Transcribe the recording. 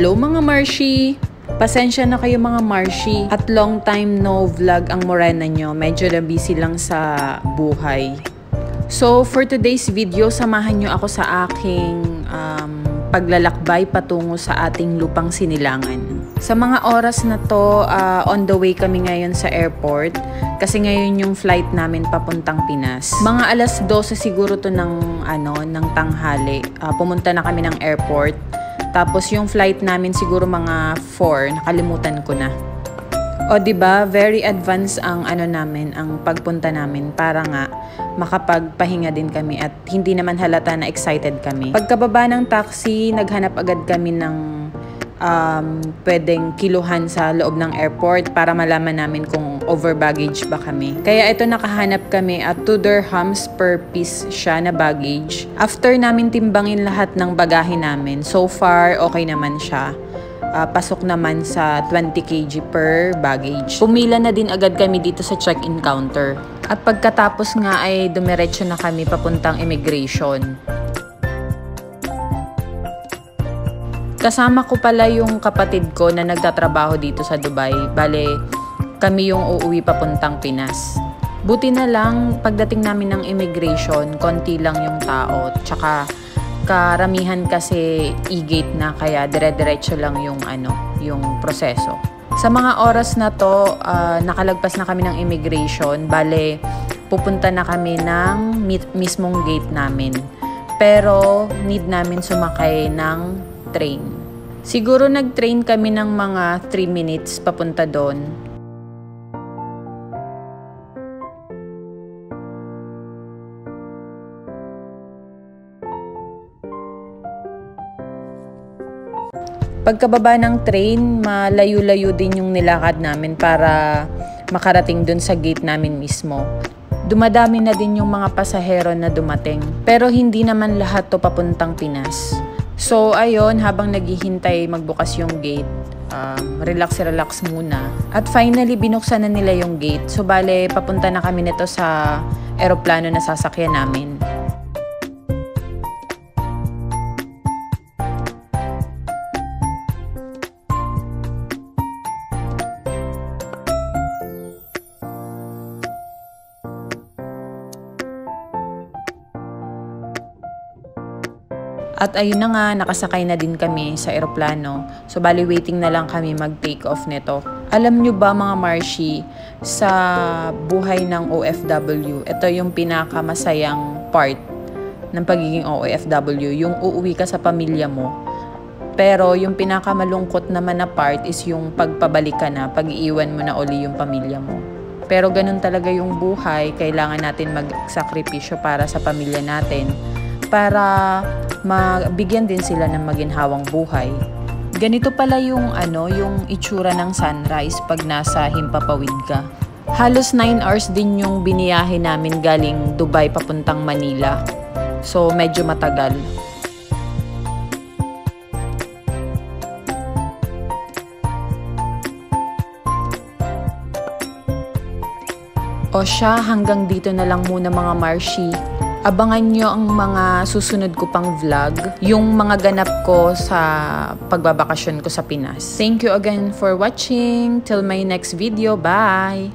Hello mga Marshi! Pasensya na kayo mga Marshi at long time no vlog ang morena nyo. Medyo na busy lang sa buhay. So for today's video, samahan nyo ako sa aking paglalakbay patungo sa ating lupang sinilangan. Sa mga oras na to, on the way kami ngayon sa airport kasi ngayon yung flight namin papuntang Pinas. Mga alas 12 siguro to ng tanghali. Pumunta na kami ng airport. Tapos yung flight namin siguro mga 4, nakalimutan ko na. O diba, very advanced ang ang pagpunta namin para nga makapagpahinga din kami at hindi naman halata na excited kami. Pagkababa ng taxi, naghanap agad kami ng pwedeng kiluhan sa loob ng airport para malaman namin kung over baggage ba kami. Kaya ito, nakahanap kami at 2 dirhams per piece siya na baggage. After namin timbangin lahat ng bagahe namin, so far okay naman siya. Pasok naman sa 20 kg per baggage. Pumila na din agad kami dito sa check-in counter. At pagkatapos nga ay dumiretso na kami papuntang immigration. Kasama ko pala yung kapatid ko na nagtatrabaho dito sa Dubai. Bale, kami yung uuwi papuntang Pinas. Buti na lang, pagdating namin ng immigration, konti lang yung tao. Tsaka, karamihan kasi e-gate na, kaya dire-diretso lang yung proseso. Sa mga oras na to, nakalagpas na kami ng immigration. Bale, pupunta na kami ng mismong gate namin. Pero, need namin sumakay ng train. Siguro nag-train kami ng mga 3 minutes papunta doon. Pagkababa ng train, malayo-layo din yung nilakad namin para makarating doon sa gate namin mismo. Dumadami na din yung mga pasahero na dumating. Pero hindi naman lahat to papuntang Pinas. So, ayun, habang naghihintay magbukas yung gate, relax muna. At finally, binuksan na nila yung gate. So, bale, papunta na kami nito sa eroplano na sasakyan namin. At ayun na nga, nakasakay na din kami sa eroplano. So, bali waiting na lang kami mag-take off nito. Alam nyo ba mga Marshi, sa buhay ng OFW, ito yung pinakamasayang part ng pagiging OFW, yung uuwi ka sa pamilya mo. Pero yung pinakamalungkot naman na part is yung pagpabalik ka na, pag-iiwan mo na uli yung pamilya mo. Pero ganun talaga yung buhay, kailangan natin magsakripisyo para sa pamilya natin, para mabigyan din sila ng maginhawang buhay. Ganito pala yung yung itsura ng sunrise pag nasa Himpapawid ka. Halos 9 hours din yung biniyahe namin galing Dubai papuntang Manila. So medyo matagal. O siya, hanggang dito na lang muna mga Marshi. Abangan nyo ang mga susunod ko pang vlog, yung mga ganap ko sa pagbabakasyon ko sa Pinas. Thank you again for watching. Till my next video. Bye!